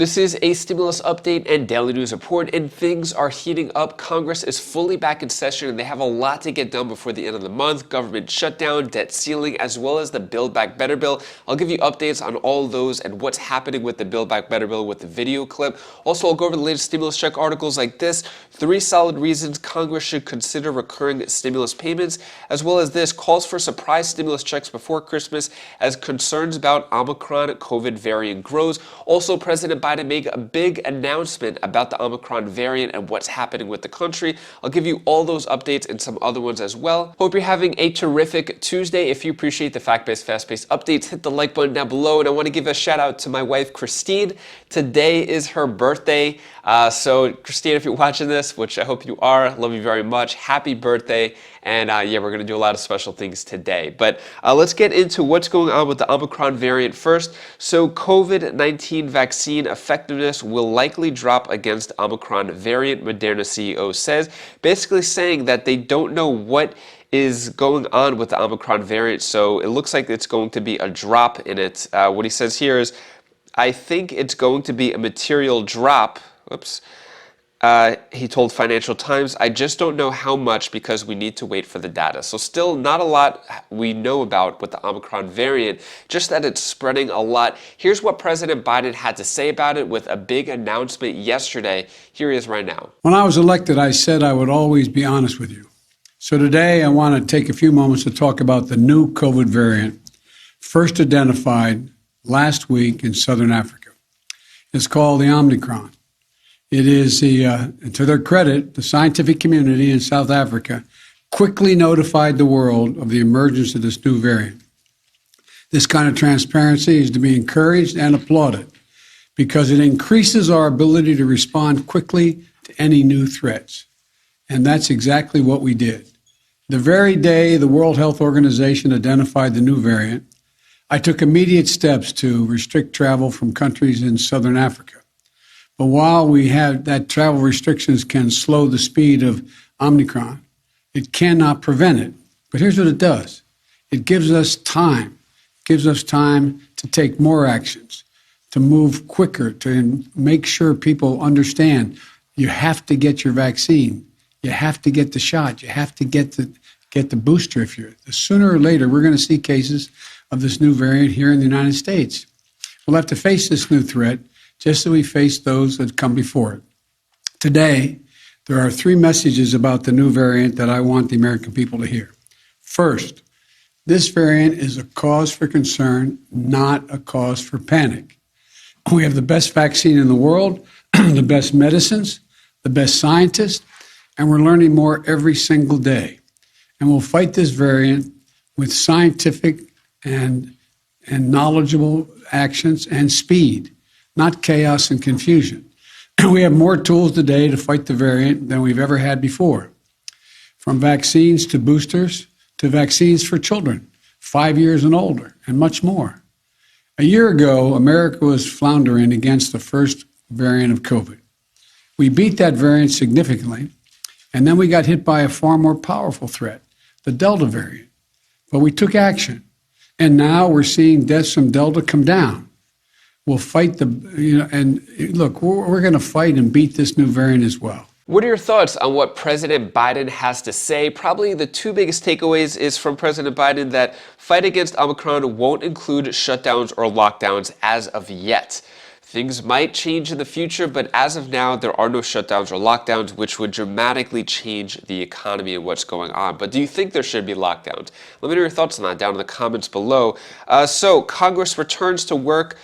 This is a stimulus update and daily news report, and things are heating up. Congress is fully back in session, and they have a lot to get done before the end of the month. Government shutdown, debt ceiling, as well as the Build Back Better bill. I'll give you updates on all those and what's happening with the Build Back Better bill with the video clip. Also, I'll go over the latest stimulus check articles like this: 3 solid reasons Congress should consider recurring stimulus payments, as well as this: calls for surprise stimulus checks before Christmas as concerns about Omicron COVID variant grows. Also, President Biden made a big announcement about the Omicron variant and what's happening with the country. I'll give you all those updates and some other ones as well. Hope you're having a terrific Tuesday. If you appreciate the fact-based, fast-paced updates, hit the like button down below. And I want to give a shout out to my wife, Christine. Today is her birthday. So Christine, if you're watching this, which I hope you are, love you very much. Happy birthday. And yeah, we're going to do a lot of special things today. But let's get into what's going on with the Omicron variant first. So COVID-19 vaccine effectiveness will likely drop against Omicron variant, Moderna CEO says, basically saying that they don't know what is going on with the Omicron variant. So it looks like it's going to be a drop in it. What he says here is, I think it's going to be a material drop. Oops. He told Financial Times, I just don't know how much because we need to wait for the data. So still not a lot we know about with the Omicron variant, just that it's spreading a lot. Here's what President Biden had to say about it with a big announcement yesterday. Here he is right now. When I was elected, I said I would always be honest with you. So today I want to take a few moments to talk about the new COVID variant, first identified last week in Southern Africa. It's called the Omicron. It is, to their credit, the scientific community in South Africa quickly notified the world of the emergence of this new variant. This kind of transparency is to be encouraged and applauded because it increases our ability to respond quickly to any new threats. And that's exactly what we did. The very day the World Health Organization identified the new variant, I took immediate steps to restrict travel from countries in Southern Africa. But while we have that travel restrictions can slow the speed of Omicron, it cannot prevent it. But here's what it does. It gives us time. It gives us time to take more actions, to move quicker, to make sure people understand you have to get your vaccine. You have to get the shot. You have to get the booster. Sooner or later, we're going to see cases of this new variant here in the United States. We'll have to face this new threat just as we face those that come before it. Today, there are 3 messages about the new variant that I want the American people to hear. First, this variant is a cause for concern, not a cause for panic. We have the best vaccine in the world, the best medicines, the best scientists, and we're learning more every single day. And we'll fight this variant with scientific and knowledgeable actions and speed, not chaos and confusion. We have more tools today to fight the variant than we've ever had before. From vaccines to boosters to vaccines for children, 5 years and older, and much more. A year ago, America was floundering against the first variant of COVID. We beat that variant significantly, and then we got hit by a far more powerful threat, the Delta variant. But we took action, and now we're seeing deaths from Delta come down. We'll fight and look, we're going to fight and beat this new variant as well. What are your thoughts on what President Biden has to say? Probably the 2 biggest takeaways is from President Biden that fight against Omicron won't include shutdowns or lockdowns as of yet. Things might change in the future, but as of now, there are no shutdowns or lockdowns, which would dramatically change the economy and what's going on. But do you think there should be lockdowns? Let me know your thoughts on that down in the comments below. So Congress returns to work.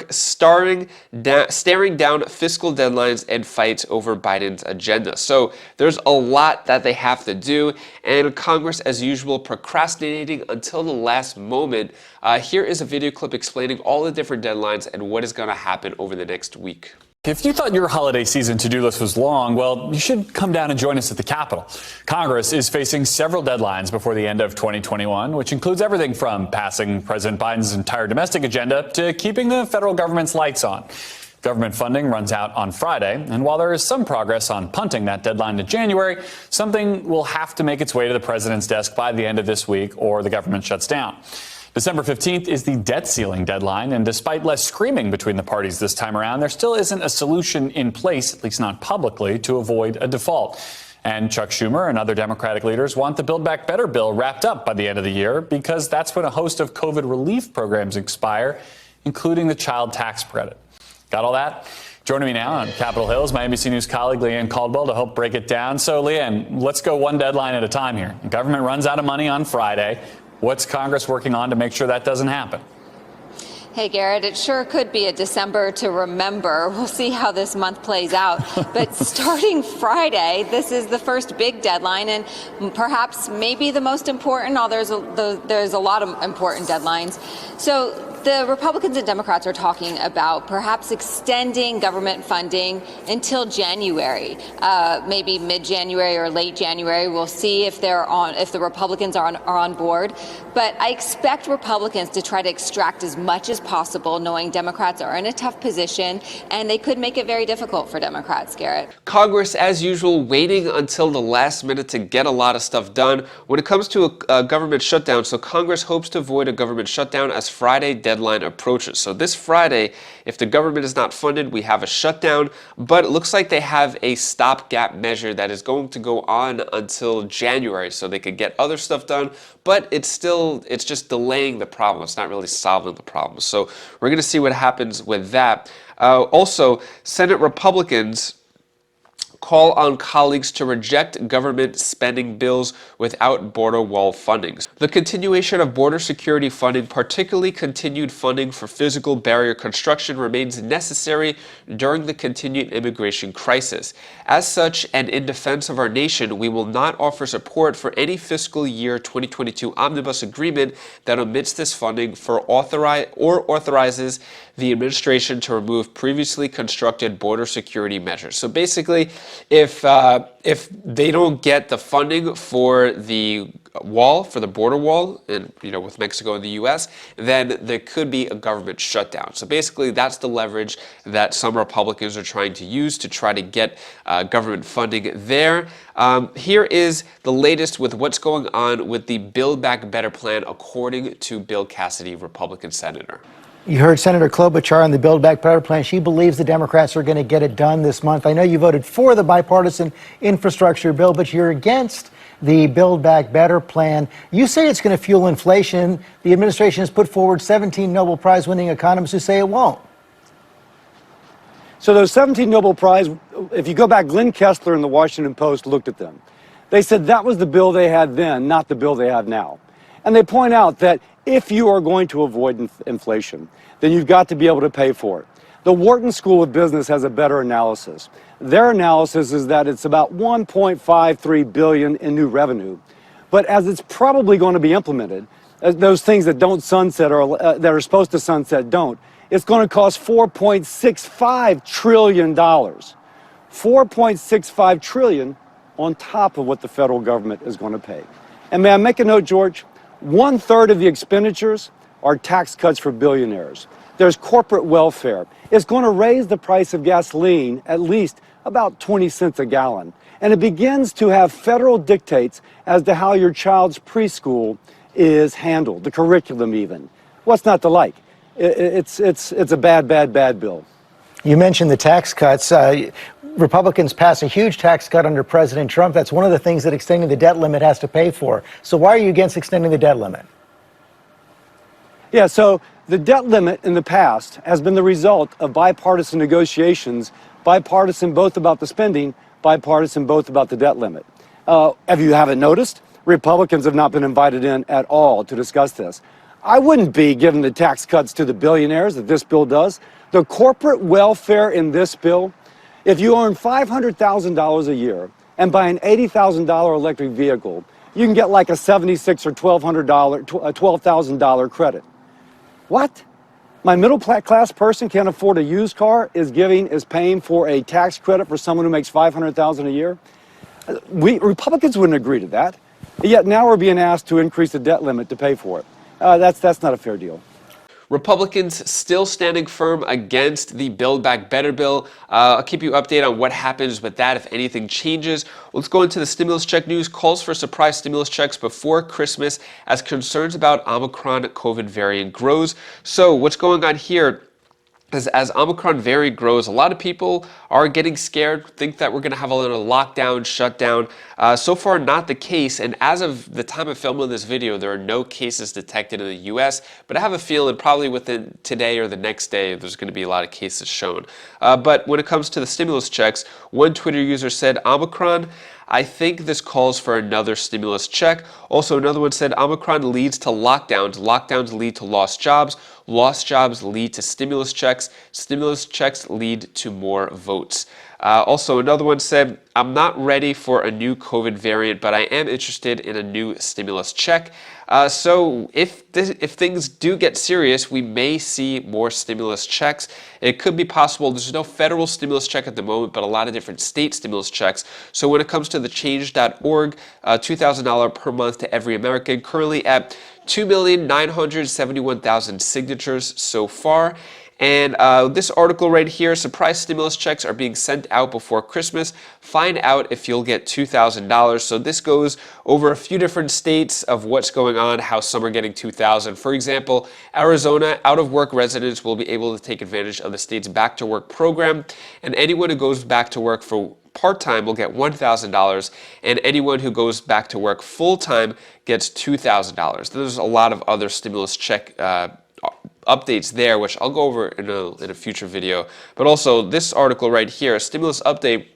Staring down fiscal deadlines and fights over Biden's agenda. So there's a lot that they have to do, and Congress, as usual, procrastinating until the last moment. Here is a video clip explaining all the different deadlines and what is going to happen over the next week. If you thought your holiday season to-do list was long, well, you should come down and join us at the Capitol. Congress is facing several deadlines before the end of 2021, which includes everything from passing President Biden's entire domestic agenda to keeping the federal government's lights on. Government funding runs out on Friday, and while there is some progress on punting that deadline to January, something will have to make its way to the president's desk by the end of this week or the government shuts down. December 15th is the debt ceiling deadline, and despite less screaming between the parties this time around, there still isn't a solution in place, at least not publicly, to avoid a default. And Chuck Schumer and other Democratic leaders want the Build Back Better bill wrapped up by the end of the year because that's when a host of COVID relief programs expire, including the child tax credit. Got all that? Joining me now on Capitol Hill is my NBC News colleague, Leanne Caldwell, to help break it down. So, Leanne, let's go one deadline at a time here. The government runs out of money on Friday. What's Congress working on to make sure that doesn't happen? Hey, Garrett, it sure could be a December to remember. We'll see how this month plays out. But starting Friday, this is the first big deadline and perhaps maybe the most important, although there's a lot of important deadlines. So the Republicans and Democrats are talking about perhaps extending government funding until January, maybe mid-January or late January. We'll see if the Republicans are on board. But I expect Republicans to try to extract as much as possible, knowing Democrats are in a tough position, and they could make it very difficult for Democrats, Garrett. Congress, as usual, waiting until the last minute to get a lot of stuff done when it comes to a government shutdown. So Congress hopes to avoid a government shutdown as Friday deadline approaches. So this Friday, if the government is not funded, we have a shutdown, but it looks like they have a stopgap measure that is going to go on until January so they could get other stuff done, but it's just delaying the problem. It's not really solving the problem. So we're going to see what happens with that. Also, Senate Republicans call on colleagues to reject government spending bills without border wall funding. The continuation of border security funding, particularly continued funding for physical barrier construction, remains necessary during the continued immigration crisis. As such, and in defense of our nation, we will not offer support for any fiscal year 2022 omnibus agreement that omits this funding or authorizes the administration to remove previously constructed border security measures. So basically, if they don't get the funding for the wall, for the border wall, and with Mexico and the U.S., then there could be a government shutdown. So basically, that's the leverage that some Republicans are trying to use to try to get government funding there. Here is the latest with what's going on with the Build Back Better plan, according to Bill Cassidy, Republican senator. You heard Senator Klobuchar on the Build Back Better plan. She believes the Democrats are going to get it done this month. I know you voted for the bipartisan infrastructure bill, but you're against the Build Back Better plan. You say it's going to fuel inflation. The administration has put forward 17 Nobel Prize winning economists who say it won't. So those 17 Nobel Prize, if you go back, Glenn Kessler in the Washington Post looked at them. They said that was the bill they had then, not the bill they have now. And they point out that if you are going to avoid inflation, then you've got to be able to pay for it. The Wharton School of Business has a better analysis. Their analysis is that it's about $1.53 billion in new revenue. But as it's probably going to be implemented, those things that don't sunset or that are supposed to sunset don't, it's going to cost $4.65 trillion. $4.65 trillion on top of what the federal government is going to pay. And may I make a note, George? 1/3 of the expenditures are tax cuts for billionaires. There's corporate welfare. It's going to raise the price of gasoline at least about 20 cents a gallon. And it begins to have federal dictates as to how your child's preschool is handled, the curriculum even. What's not to like? It's a bad bill. You mentioned the tax cuts. Republicans passed a huge tax cut under President Trump. That's one of the things that extending the debt limit has to pay for. So why are you against extending the debt limit? Yeah, so the debt limit in the past has been the result of bipartisan negotiations, bipartisan both about the spending, bipartisan both about the debt limit. If you haven't noticed, Republicans have not been invited in at all to discuss this. I wouldn't be giving the tax cuts to the billionaires that this bill does. The corporate welfare in this bill, if you earn $500,000 a year and buy an $80,000 electric vehicle, you can get like a $76,000 or $12,000 credit. What? My middle class person can't afford a used car is paying for a tax credit for someone who makes $500,000 a year? Republicans wouldn't agree to that. Yet now we're being asked to increase the debt limit to pay for it. That's not a fair deal. Republicans still standing firm against the Build Back Better bill. I'll keep you updated on what happens with that if anything changes. Let's go into the stimulus check news. Calls for surprise stimulus checks before Christmas as concerns about Omicron COVID variant grows. So what's going on here? As Omicron variant grows, a lot of people are getting scared, think that we're going to have a little lockdown, shutdown. So far, not the case. And as of the time of filming this video, there are no cases detected in the U.S. But I have a feeling probably within today or the next day, there's going to be a lot of cases shown. But when it comes to the stimulus checks, one Twitter user said, Omicron, I think this calls for another stimulus check. Also, another one said, Omicron leads to lockdowns. Lockdowns lead to lost jobs. Lost jobs lead to stimulus checks. Stimulus checks lead to more votes. Also, another one said, I'm not ready for a new COVID variant, but I am interested in a new stimulus check. So if things do get serious, we may see more stimulus checks. It could be possible. There's no federal stimulus check at the moment, but a lot of different state stimulus checks. So when it comes to the change.org, $2,000 per month to every American, currently at 2,971,000 signatures so far. And this article right here, surprise stimulus checks are being sent out before Christmas. Find out if you'll get $2,000. So this goes over a few different states of what's going on, how some are getting $2,000. For example, Arizona, out-of-work residents will be able to take advantage of the state's back-to-work program. And anyone who goes back to work for part-time will get $1,000, and anyone who goes back to work full-time gets $2,000. There's a lot of other stimulus check updates there, which I'll go over in a future video. But also this article right here, a stimulus update,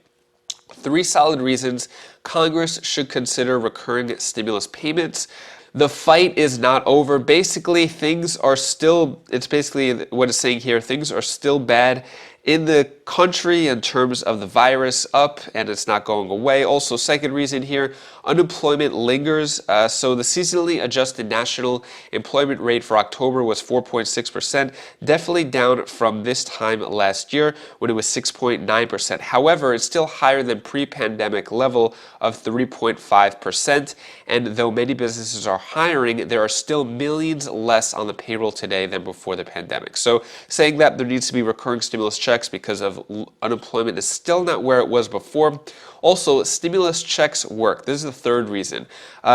3 solid reasons Congress should consider recurring stimulus payments. The fight is not over. Basically, things are still, it's basically what it's saying here, things are still bad in the country in terms of the virus up, and it's not going away. Also, second reason here, unemployment lingers. So the seasonally adjusted national employment rate for October was 4.6%, definitely down from this time last year when it was 6.9%. However, it's still higher than pre-pandemic level of 3.5%. And though many businesses are hiring, there are still millions less on the payroll today than before the pandemic. So saying that there needs to be recurring stimulus checks because of unemployment is still not where it was before. Also, stimulus checks work. This is the third reason.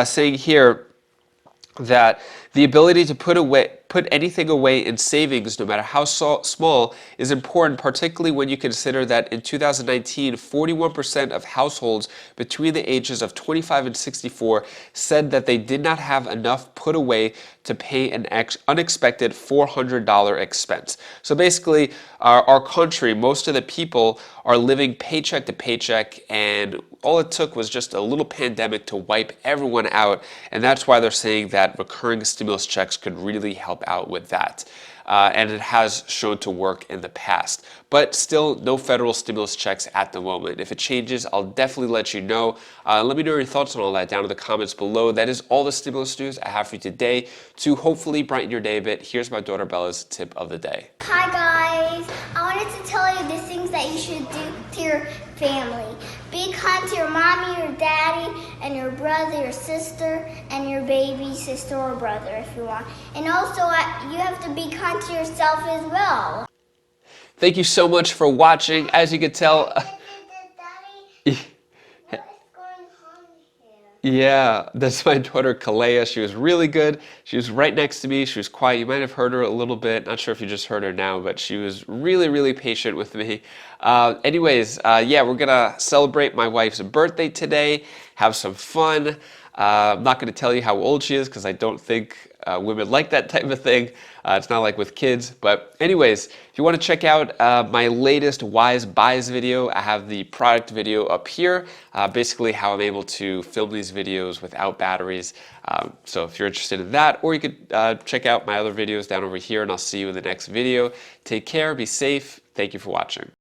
Saying here that the ability to put anything away in savings, no matter how small, is important, particularly when you consider that in 2019, 41% of households between the ages of 25 and 64 said that they did not have enough put away to pay an unexpected $400 expense. So basically, our country, most of the people are living paycheck to paycheck, and all it took was just a little pandemic to wipe everyone out, and that's why they're saying that recurring stimulus checks could really help out with that. And it has shown to work in the past. But still, no federal stimulus checks at the moment. If it changes, I'll definitely let you know. Let me know your thoughts on all that down in the comments below. That is all the stimulus news I have for you today to hopefully brighten your day a bit. Here's my daughter Bella's tip of the day. Hi guys, I wanted to tell you the things that you should do to your family. Be kind to your mommy, your daddy, and your brother, your sister, and your baby sister or brother if you want. And also, you have to be kind to yourself as well. Thank you so much for watching. As you can tell, Daddy, what is going on here? yeah, that's my daughter Kalea. She was really good. She was right next to me. She was quiet. You might have heard her a little bit. Not sure if you just heard her now, but she was really, really patient with me. Yeah, we're gonna celebrate my wife's birthday today, have some fun. I'm not gonna tell you how old she is because I don't think women like that type of thing. It's not like with kids. But anyways, if you want to check out my latest Wise Buys video, I have the product video up here, basically how I'm able to film these videos without batteries. So if you're interested in that, or you could check out my other videos down over here, and I'll see you in the next video. Take care, be safe. Thank you for watching.